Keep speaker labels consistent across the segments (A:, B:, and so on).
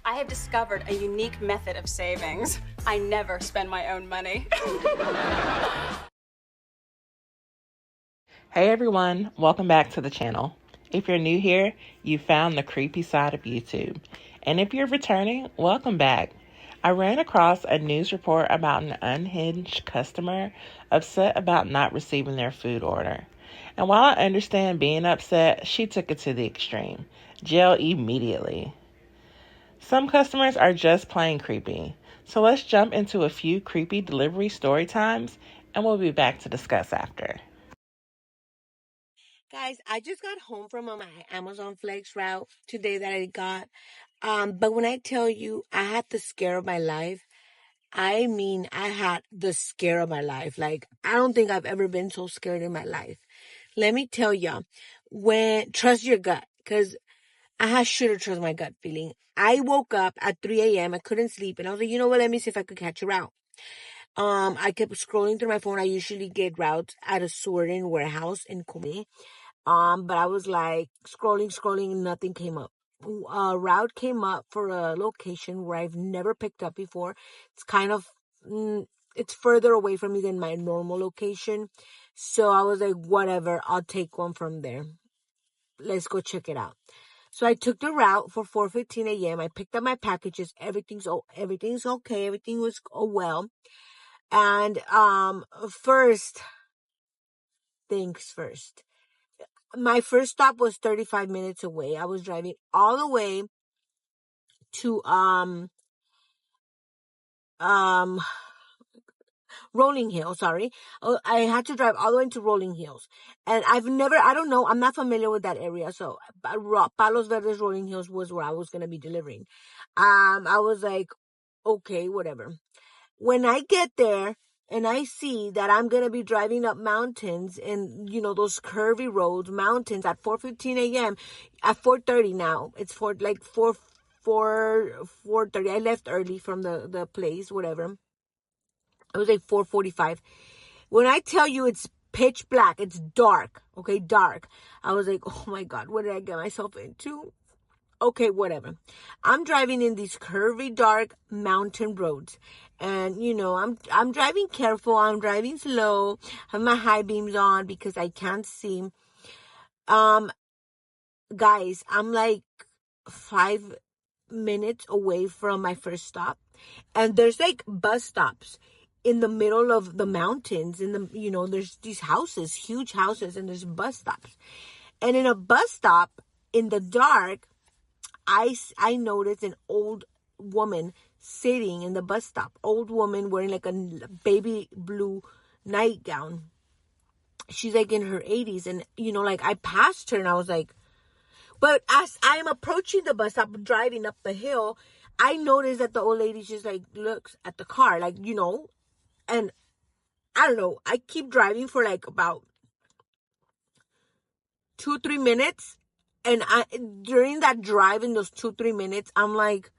A: I have discovered a unique method of savings. I never spend my own money.
B: Hey everyone, welcome back to the channel. If you're new here, you found the creepy side of YouTube. And if you're returning, welcome back. I ran across a news report about an unhinged customer upset about not receiving their food order. And while I understand being upset, she took it to the extreme. Jail immediately. Some customers are just plain creepy. So let's jump into a few creepy delivery story times, and we'll be back to discuss after.
C: Guys, I just got home from my Amazon Flex route today that I got. But when I tell you I had the scare of my life, I mean I had the scare of my life. Like, I don't think I've ever been so scared in my life. Let me tell you, trust your gut, because I should have trusted my gut feeling. I woke up at 3 a.m. I couldn't sleep, and I was like, you know what? Let me see if I could catch a route. I kept scrolling through my phone. I usually get routes at a sorting warehouse in Kumi. But I was like scrolling, nothing came up. A route came up for a location where I've never picked up before. It's kind of, it's further away from me than my normal location. So I was like, whatever, I'll take one from there. Let's go check it out. So I took the route for 4:15 a.m. I picked up my packages. Everything's okay. Everything was well. And first things first. My first stop was 35 minutes away. I was driving all the way to Rolling Hills, sorry. I had to drive all the way to Rolling Hills. And I don't know, I'm not familiar with that area. So Palos Verdes, Rolling Hills was where I was going to be delivering. I was like, okay, whatever. When I get there and I see that I'm going to be driving up mountains and, those curvy roads, mountains at 4:15 a.m., at 4:30 now. It's 4:30. I left early from the place, whatever. It was like 4:45. When I tell you it's pitch black, it's dark, okay, dark. I was like, oh my God, what did I get myself into? Okay, whatever. I'm driving in these curvy, dark mountain roads. And, I'm driving careful. I'm driving slow. I have my high beams on because I can't see. Guys, I'm like 5 minutes away from my first stop. And there's like bus stops in the middle of the mountains. There's these houses, huge houses, and there's bus stops. And in a bus stop, in the dark, I noticed an old woman sitting in the bus stop. Old woman wearing like a baby blue nightgown. She's like in her 80s. And, I passed her and I was like, but as I'm approaching the bus stop, driving up the hill, I noticed that the old lady just like looks at the car, and I don't know. I keep driving for like about 2-3 minutes. And during that drive, in those 2-3 minutes, I'm like,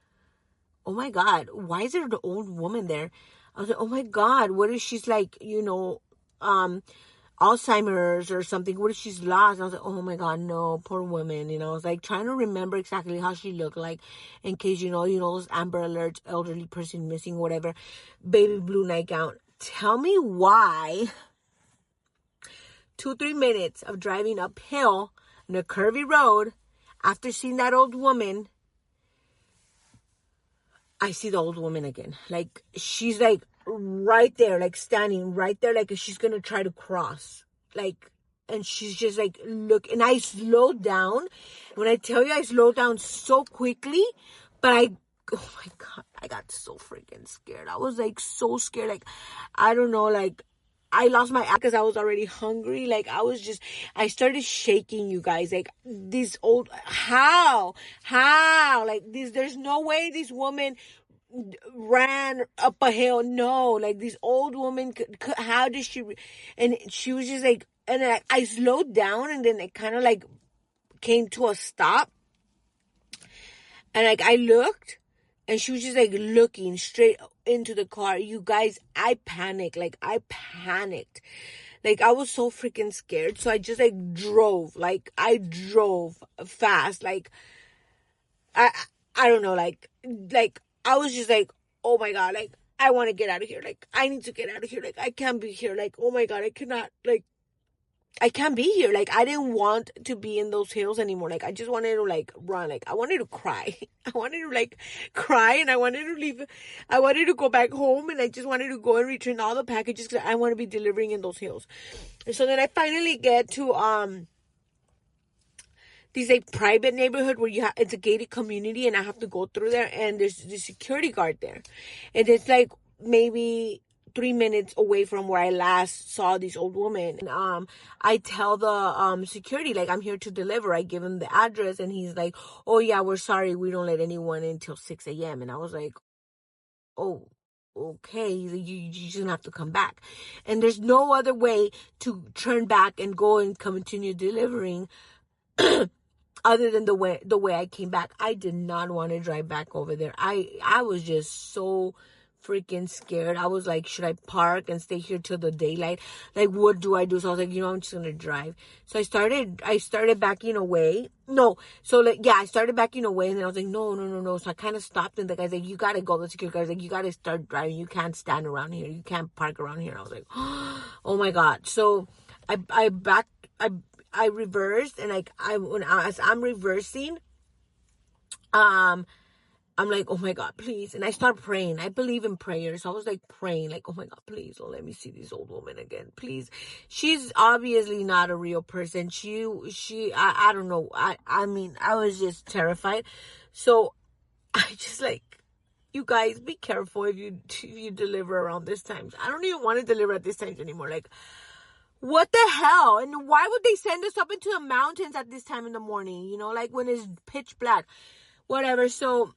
C: oh my God, why is there an old woman there? I was like, oh my God, what if she's like, Alzheimer's or something? What if she's lost? And I was like, oh my God, no, poor woman. I was like trying to remember exactly how she looked like, in case, those Amber Alerts, elderly person missing, whatever, baby blue nightgown. Tell me why 2-3 minutes of driving uphill on a curvy road, after seeing that old woman, I see the old woman again. Like, she's like right there, like standing right there, like she's going to try to cross. Like, and she's just like, look, and I slowed down. When I tell you I slowed down so quickly, but oh my God, I got so freaking scared. I was like so scared. Like, I don't know, like, I lost my appetite because I was already hungry. Like, I started shaking, you guys. Like, how? Like, there's no way this woman ran up a hill. No, like, this old woman, how did she, and she was just like, and I slowed down, and then it kind of like came to a stop. And like, I looked, and she was just like looking straight into the car. You guys, I panicked. Like, I was so freaking scared. So I just like drove. Like, I drove fast. Like, I don't know, like I was just like, oh my God, like I want to get out of here. Like I need to get out of here. Like I can't be here. Like, oh my God, I cannot, like I can't be here. Like I didn't want to be in those hills anymore. Like I just wanted to like run. Like I wanted to cry. I wanted to like cry, and I wanted to leave. I wanted to go back home, and I just wanted to go and return all the packages because I want to be delivering in those hills. And so then I finally get to these like private neighborhood where you have, it's a gated community, and I have to go through there, and there's the security guard there, and it's like maybe 3 minutes away from where I last saw this old woman. And I tell the security, like, I'm here to deliver. I give him the address, and he's like, oh yeah, we're sorry, we don't let anyone in until 6 a.m. And I was like, oh, okay. He's like, you just gonna have to come back. And there's no other way to turn back and go and continue delivering other than the way I came back. I did not want to drive back over there. I was just so freaking scared. I was like, should I park and stay here till the daylight? Like, what do I do? So I was like, I'm just gonna drive. So I started backing away. No, so like, yeah, I started backing away, and then I was like, no. So I kind of stopped, and the guy's like, you gotta go. The security guy's like, you gotta start driving. You can't stand around here. You can't park around here. I was like, oh my God. So I reversed, and like as I'm reversing, I'm like, oh my God, please. And I start praying. I believe in prayer. So I was like praying, like, oh my God, please don't let me see this old woman again. Please. She's obviously not a real person. I don't know. I mean, I was just terrified. So I just like, you guys, be careful if you deliver around this times. I don't even want to deliver at this times anymore. Like, what the hell? And why would they send us up into the mountains at this time in the morning? You know, like when it's pitch black, whatever. So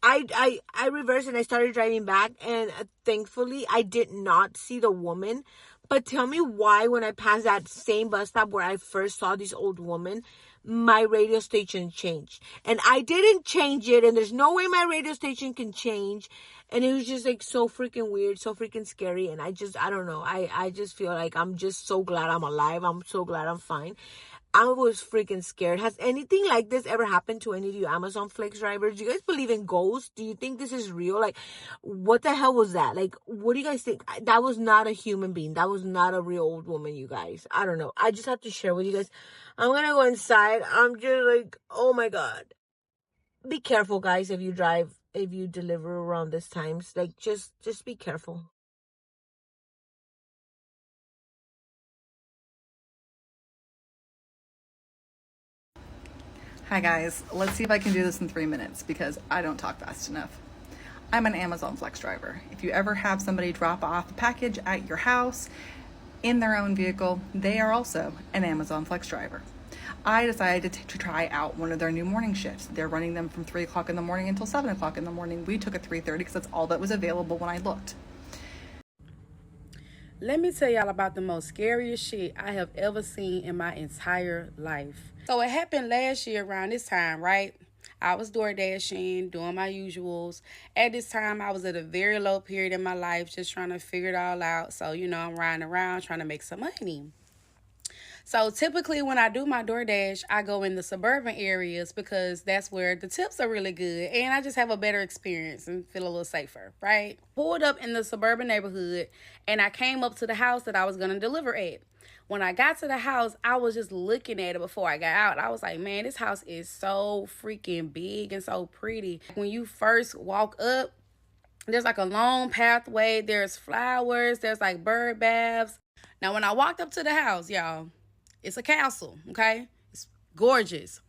C: I reversed, and I started driving back, and thankfully I did not see the woman. But tell me why, when I passed that same bus stop where I first saw this old woman, my radio station changed. And I didn't change it, and there's no way my radio station can change. And it was just like so freaking weird, so freaking scary. And I don't know. I just feel like I'm just so glad I'm alive. I'm so glad I'm fine. I was freaking scared. Has anything like this ever happened to any of you Amazon Flex drivers? Do you guys believe in ghosts? Do you think this is real? Like, what the hell was that? Like, what do you guys think? That was not a human being. That was not a real old woman, you guys. I don't know. I just have to share with you guys. I'm gonna go inside. I'm just like, oh my God. Be careful, guys, if you deliver around this times. Like, just be careful.
D: Hi guys, let's see if I can do this in 3 minutes because I don't talk fast enough. I'm an Amazon Flex driver. If you ever have somebody drop off a package at your house in their own vehicle, they are also an Amazon Flex driver. I decided to try out one of their new morning shifts. They're running them from 3 o'clock in the morning until 7 o'clock in the morning. We took a 3:30 because that's all that was available when I looked.
E: Let me tell y'all about the most scariest shit I have ever seen in my entire life. So it happened last year around this time, right? I was door dashing, doing my usuals. At this time, I was at a very low period in my life, just trying to figure it all out. So, I'm riding around trying to make some money. So typically when I do my DoorDash, I go in the suburban areas because that's where the tips are really good and I just have a better experience and feel a little safer, right? Pulled up in the suburban neighborhood and I came up to the house that I was going to deliver at. When I got to the house, I was just looking at it before I got out. I was like, man, this house is so freaking big and so pretty. When you first walk up, there's like a long pathway. There's flowers. There's like bird baths. Now, when I walked up to the house, y'all, it's a castle, okay? It's gorgeous.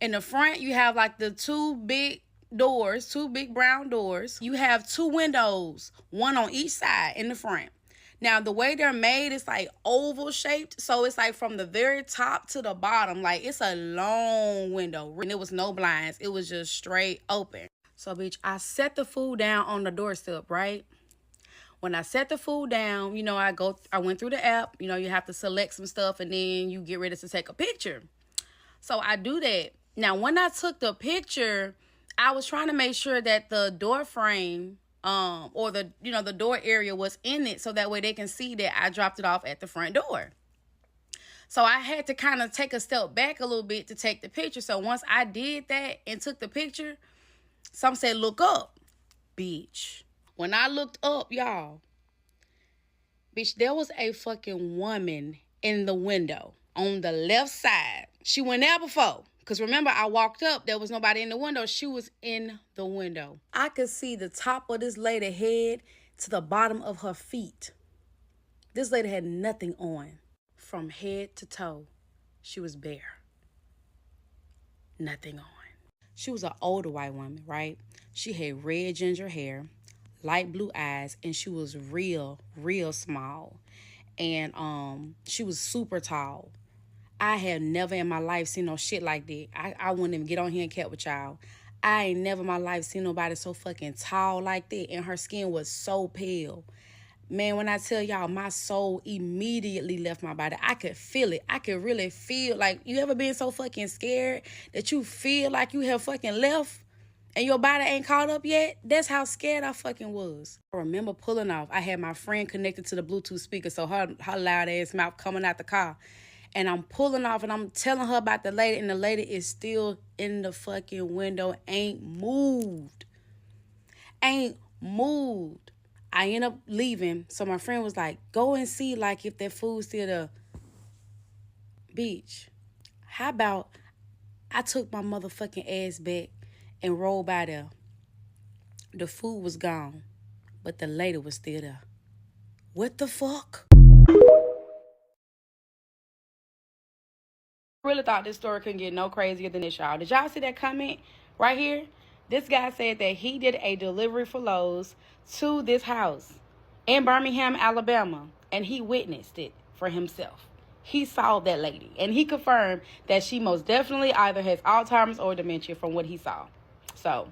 E: In the front, you have like the two big brown doors. You have 2 windows, one on each side in the front. Now, the way they're made is like oval shaped. So it's like from the very top to the bottom. Like it's a long window. And it was no blinds. It was just straight open. So, bitch, I set the food down on the doorstep, right? When I set the food down, I went through the app. You have to select some stuff and then you get ready to take a picture. So I do that. Now, when I took the picture, I was trying to make sure that the door frame or the door area was in it so that way they can see that I dropped it off at the front door. So I had to kind of take a step back a little bit to take the picture. So once I did that and took the picture, some said, look up, bitch. When I looked up, y'all, bitch, there was a fucking woman in the window on the left side. She went there before. Because remember, I walked up. There was nobody in the window. She was in the window. I could see the top of this lady's head to the bottom of her feet. This lady had nothing on. From head to toe, she was bare. Nothing on. She was an older white woman, right? She had red ginger hair, light blue eyes, and she was real small. And she was super tall. I have never in my life seen no shit like that. I wouldn't even get on here and cat with y'all. I ain't never in my life seen nobody so fucking tall like that. And her skin was so pale. Man, when I tell y'all, my soul immediately left my body. I could feel it. I could really feel, like, you ever been so fucking scared that you feel like you have fucking left and your body ain't caught up yet? That's how scared I fucking was. I remember pulling off. I had my friend connected to the Bluetooth speaker, so her loud ass mouth coming out the car. And I'm pulling off and I'm telling her about the lady, and the lady is still in the fucking window, ain't moved. Ain't moved. I end up leaving, so my friend was like, go and see, like, if that food's still there. Bitch, how about I took my motherfucking ass back and rolled by there. The food was gone, but the lady was still there. What the fuck? I really thought this story couldn't get no crazier than this, y'all. Did y'all see that comment right here? This guy said that he did a delivery for Lowe's to this house in Birmingham, Alabama, and he witnessed it for himself. He saw that lady, and he confirmed that she most definitely either has Alzheimer's or dementia from what he saw. So,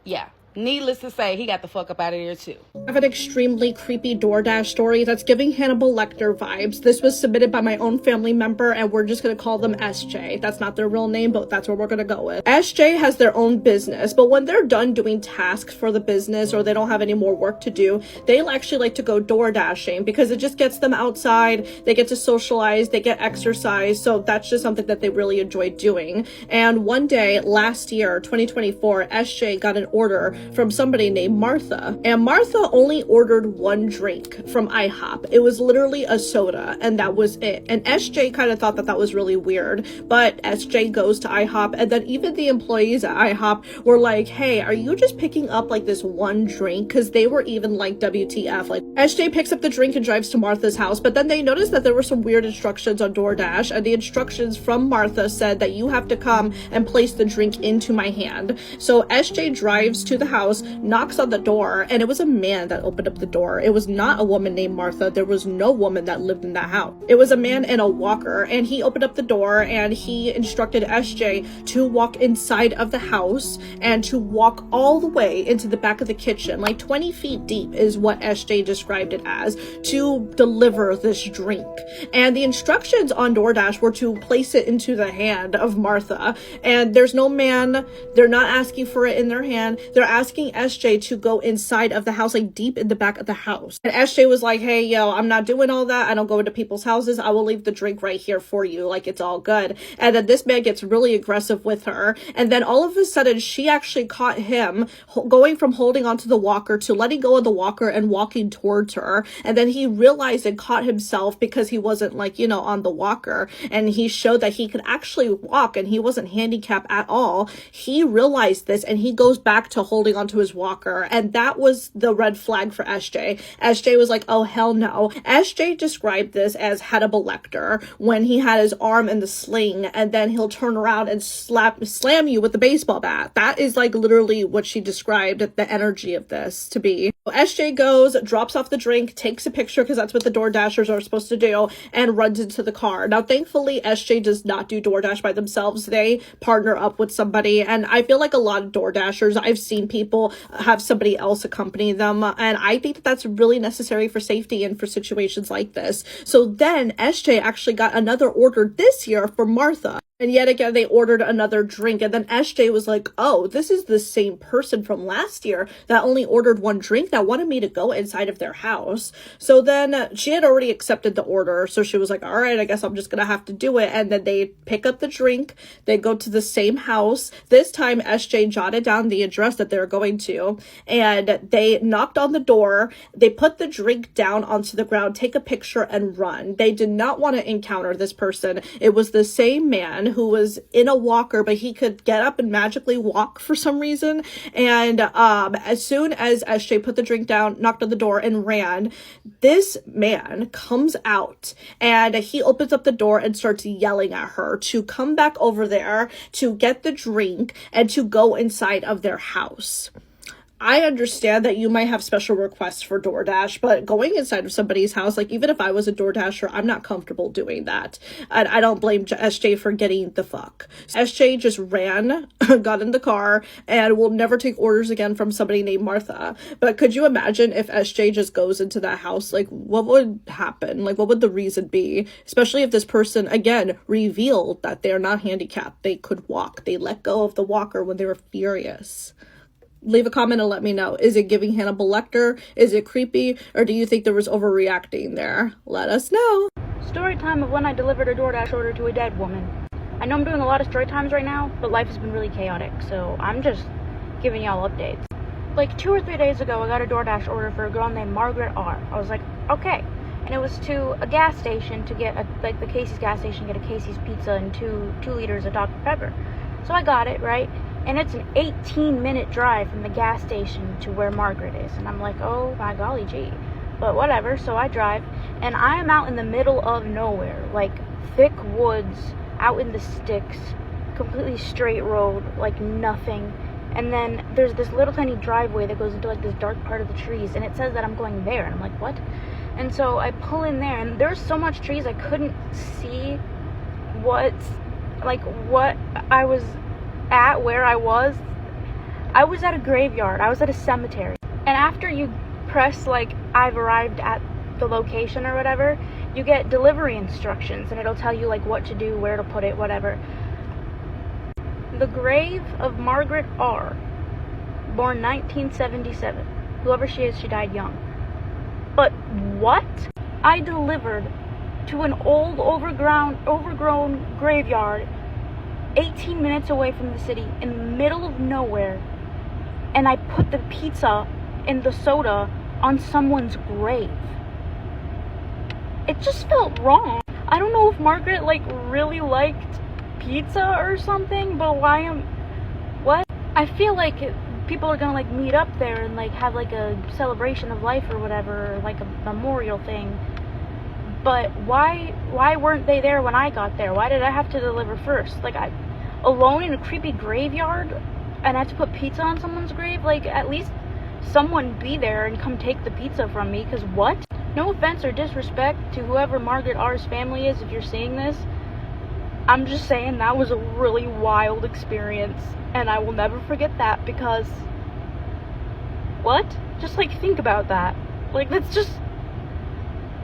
E: yeah. Needless to say, he got the fuck up out of there too.
F: I have an extremely creepy DoorDash story that's giving Hannibal Lecter vibes. This was submitted by my own family member, and we're just going to call them SJ. That's not their real name, but that's what we're going to go with. SJ has their own business, but when they're done doing tasks for the business or they don't have any more work to do, they actually like to go door dashing because it just gets them outside. They get to socialize, they get exercise, so that's just something that they really enjoy doing. And one day last year, 2024, SJ got an order from somebody named Martha, and Martha only ordered one drink from IHOP. It was literally a soda, and that was it. And SJ kind of thought that that was really weird, but SJ goes to IHOP, and then even the employees at IHOP were like, hey, are you just picking up like this one drink? Because they were even like, WTF. Like, SJ picks up the drink and drives to Martha's house, but then they noticed that there were some weird instructions on DoorDash, and the instructions from Martha said that you have to come and place the drink into my hand. So SJ drives to the house, knocks on the door, and it was a man that opened up the door. It was not a woman named Martha. There was no woman that lived in that house. It was a man in a walker, and he opened up the door and he instructed SJ to walk inside of the house and to walk all the way into the back of the kitchen, like 20 feet deep is what SJ described it as, to deliver this drink. And the instructions on DoorDash were to place it into the hand of Martha, and there's no man. They're not asking for it in their hand. They're asking SJ to go inside of the house, like deep in the back of the house. And SJ was like, hey, yo, I'm not doing all that. I don't go into people's houses. I will leave the drink right here for you. Like, it's all good. And then this man gets really aggressive with her. And then all of a sudden, she actually caught him going from holding onto the walker to letting go of the walker and walking towards her. And then he realized and caught himself because he wasn't, like, you know, on the walker. And he showed that he could actually walk and he wasn't handicapped at all. He realized this and he goes back to holding onto his walker, and that was the red flag for SJ. SJ was like, oh hell no. SJ described this as Hannibal Lecter when he had his arm in the sling and then he'll turn around and slam you with the baseball bat. That is like literally what she described the energy of this to be. So SJ goes, drops off the drink, takes a picture because that's what the Door Dashers are supposed to do, and runs into the car. Now thankfully SJ does not do DoorDash by themselves. They partner up with somebody, and I feel like a lot of Door Dashers, I've seen people have somebody else accompany them, and I think that that's really necessary for safety and for situations like this. So then SJ actually got another order this year for Martha. And yet again, they ordered another drink. And then SJ was like, oh, this is the same person from last year that only ordered one drink that wanted me to go inside of their house. So then she had already accepted the order. So she was like, all right, I guess I'm just going to have to do it. And then they pick up the drink. They go to the same house. This time, SJ jotted down the address that they're going to. And they knocked on the door. They put the drink down onto the ground, take a picture, and run. They did not want to encounter this person. It was the same man who was in a walker, but he could get up and magically walk for some reason. And as soon as SJ put the drink down, knocked on the door, and ran, this man comes out and he opens up the door and starts yelling at her to come back over there to get the drink and to go inside of their house. I understand that you might have special requests for DoorDash, but going inside of somebody's house, like even if I was a DoorDasher, I'm not comfortable doing that. And I don't blame SJ for getting the fuck. SJ just ran, got in the car, and will never take orders again from somebody named Martha. But could you imagine if SJ just goes into that house? Like, what would happen? Like, what would the reason be? Especially if this person, again, revealed that they're not handicapped. They could walk. They let go of the walker when they were furious. Leave a comment and let me know. Is it giving Hannibal Lecter? Is it creepy? Or do you think there was overreacting there? Let us know.
G: Story time of when I delivered a DoorDash order to a dead woman. I know I'm doing a lot of story times right now, but life has been really chaotic, so I'm just giving y'all updates. Like 2 or 3 days ago, I got a DoorDash order for a girl named Margaret R. I was like, okay. And it was to a gas station to get, the Casey's gas station, get a Casey's pizza and 2 liters of Dr. Pepper. So I got it, right? And it's an 18-minute drive from the gas station to where Margaret is. And I'm like, oh my golly gee. But whatever, so I drive. And I am out in the middle of nowhere. Like, thick woods, out in the sticks, completely straight road, like nothing. And then there's this little tiny driveway that goes into like this dark part of the trees. And it says that I'm going there. And I'm like, what? And so I pull in there. And there's so much trees I couldn't see what I was at, where I was at a graveyard. I was at a cemetery. And after you press like I've arrived at the location or whatever, you get delivery instructions and it'll tell you like what to do, where to put it, whatever. The grave of Margaret R, born 1977. Whoever she is, she died young. But what? I delivered to an old overgrown graveyard 18 minutes away from the city in the middle of nowhere, and I put the pizza and the soda on someone's grave. It just felt wrong. I don't know if Margaret like really liked pizza or something, but what? I feel like people are gonna like meet up there and like have like a celebration of life or whatever, or like a memorial thing. But why weren't they there when I got there? Why did I have to deliver first? Like, I alone in a creepy graveyard and I had to put pizza on someone's grave? Like, at least someone be there and come take the pizza from me, because what? No offense or disrespect to whoever Margaret R's family is if you're seeing this. I'm just saying that was a really wild experience and I will never forget that, because what? Just like think about that. Like, that's just,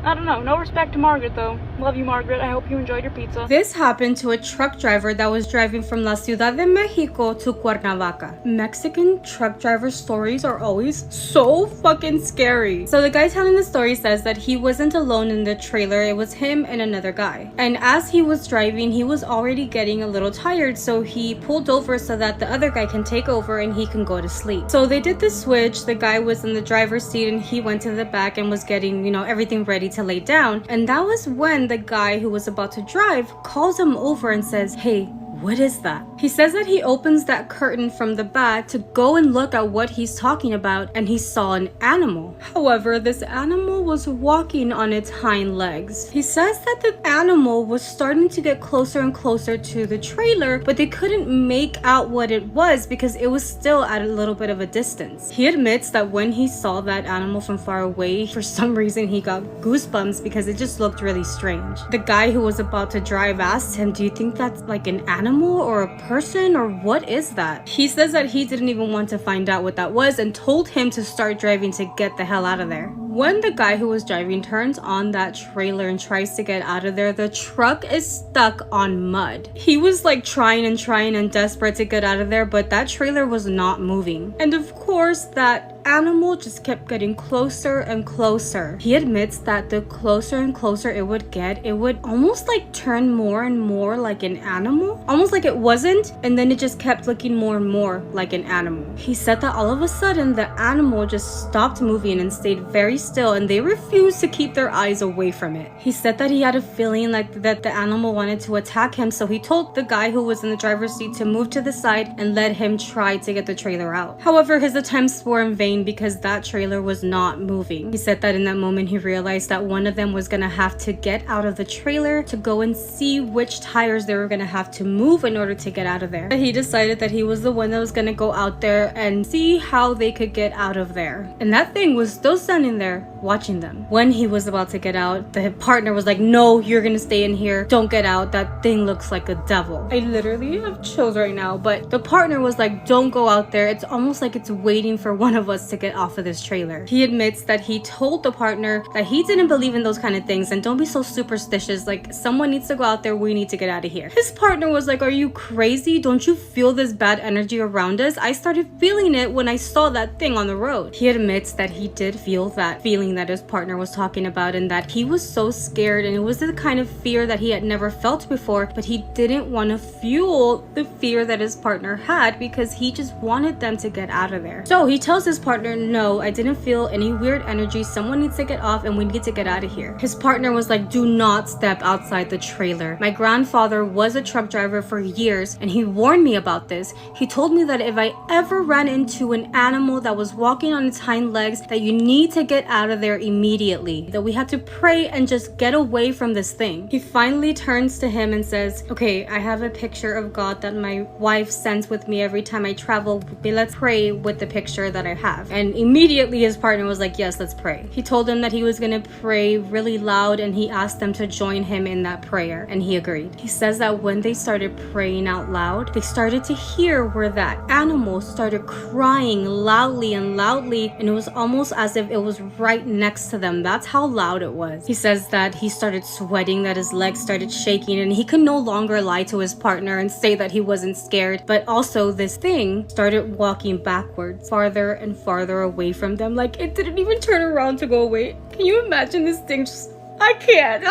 G: I don't know. No respect to Margaret, though. Love you, Margaret. I hope you enjoyed your pizza.
H: This happened to a truck driver that was driving from La Ciudad de Mexico to Cuernavaca. Mexican truck driver stories are always so fucking scary. So the guy telling the story says that he wasn't alone in the trailer. It was him and another guy. And as he was driving, he was already getting a little tired, so he pulled over so that the other guy can take over and he can go to sleep. So they did the switch. The guy was in the driver's seat and he went to the back and was getting, everything ready to lay down. And that was when the guy who was about to drive calls him over and says, "Hey, what is that?" He says that he opens that curtain from the back to go and look at what he's talking about, and he saw an animal. However, this animal was walking on its hind legs. He says that the animal was starting to get closer and closer to the trailer, but they couldn't make out what it was because it was still at a little bit of a distance. He admits that when he saw that animal from far away, for some reason he got goosebumps because it just looked really strange. The guy who was about to drive asked him, "Do you think that's like an animal or a person, or what is that?" He says that he didn't even want to find out what that was and told him to start driving to get the hell out of there. When the guy who was driving turns on that trailer and tries to get out of there, the truck is stuck on mud. He was like trying and desperate to get out of there, but that trailer was not moving. And of course, that animal just kept getting closer and closer. He admits that the closer and closer it would get, it would almost like turn more and more like an animal, almost like it wasn't, and then it just kept looking more and more like an animal. He said that all of a sudden the animal just stopped moving and stayed very still, and they refused to keep their eyes away from it. He said that he had a feeling like that the animal wanted to attack him, so he told the guy who was in the driver's seat to move to the side and let him try to get the trailer out. However, his attempts were in vain because that trailer was not moving. He said that in that moment he realized that one of them was gonna have to get out of the trailer to go and see which tires they were gonna have to move in order to get out of there. He decided that he was the one that was gonna go out there and see how they could get out of there. And that thing was still standing there watching them. When he was about to get out, the partner was like, "No, you're gonna stay in here. Don't get out. That thing looks like a devil." I literally have chills right now, but the partner was like, "Don't go out there. It's almost like it's waiting for one of us to get off of this trailer." He admits that he told the partner that he didn't believe in those kind of things and don't be so superstitious. Like, someone needs to go out there. We need to get out of here. His partner was like, "Are you crazy? Don't you feel this bad energy around us? I started feeling it when I saw that thing on the road." He admits that he did feel that feeling that his partner was talking about and that he was so scared, and it was the kind of fear that he had never felt before, but he didn't want to fuel the fear that his partner had because he just wanted them to get out of there. So he tells his partner, "No, I didn't feel any weird energy. Someone needs to get off and we need to get out of here." His partner was like, "Do not step outside the trailer. My grandfather was a truck driver for years and he warned me about this. He told me that if I ever ran into an animal that was walking on its hind legs, that you need to get out of there immediately, that we had to pray and just get away from this thing." He finally turns to him and says, "Okay, I have a picture of God that my wife sends with me every time I travel. Let's pray with the picture that I have." And immediately his partner was like, "Yes, let's pray." He told him that he was gonna pray really loud and he asked them to join him in that prayer, and he agreed. He says that when they started praying out loud, they started to hear where that animal started crying loudly, and it was almost as if it was right next to them. That's how loud it was. He says that he started sweating, that his legs started shaking, and he could no longer lie to his partner and say that he wasn't scared, but also this thing started walking backwards, farther and farther away from them. Like, it didn't even turn around to go away. Can you imagine this thing just... I can't.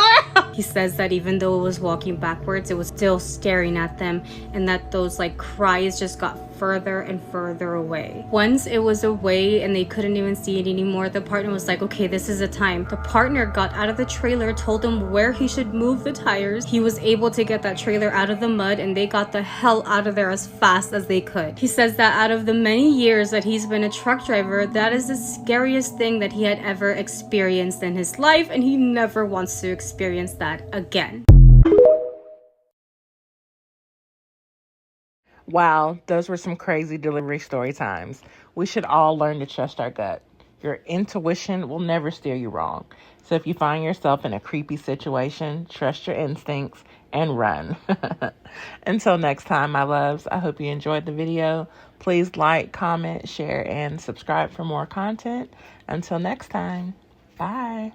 H: He says that even though it was walking backwards, it was still staring at them, and that those like cries just got further and further away. Once it was away and they couldn't even see it anymore, the partner was like, "Okay, this is the time." The partner got out of the trailer, told him where he should move the tires. He was able to get that trailer out of the mud, and they got the hell out of there as fast as they could. He says that out of the many years that he's been a truck driver, that is the scariest thing that he had ever experienced in his life, and he never wants to experience that again.
B: Wow, those were some crazy delivery story times. We should all learn to trust our gut. Your intuition will never steer you wrong. So if you find yourself in a creepy situation, trust your instincts and run. Until next time, my loves, I hope you enjoyed the video. Please like, comment, share, and subscribe for more content. Until next time, bye.